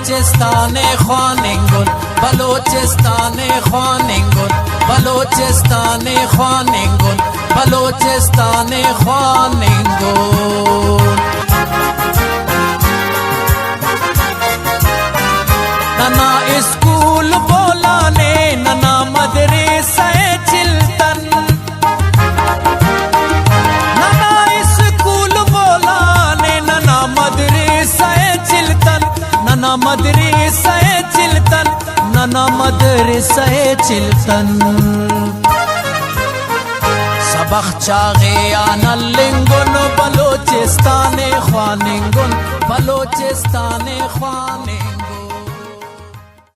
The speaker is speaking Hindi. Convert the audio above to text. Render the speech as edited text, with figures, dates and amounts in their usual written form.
बलोचिस्तान ख्वानिंगुल बलोचिस्तान ख्वानिंगुल बलोचिस्तान ख्वानिंगुल बलोचिस्तान ख्वानिंगुल नना स्कूल बोलाने नना मदरसा चिल्तन नना स्कूल बोलाने नना मदरसा चिल्तन नना मदरसा चिल्तन नना मदरसा चिल्तन सबक चागे आनलिंगुन बलोचिस्तान ख्वानिंगुन बलोचिस्तान ख्वानिंगुन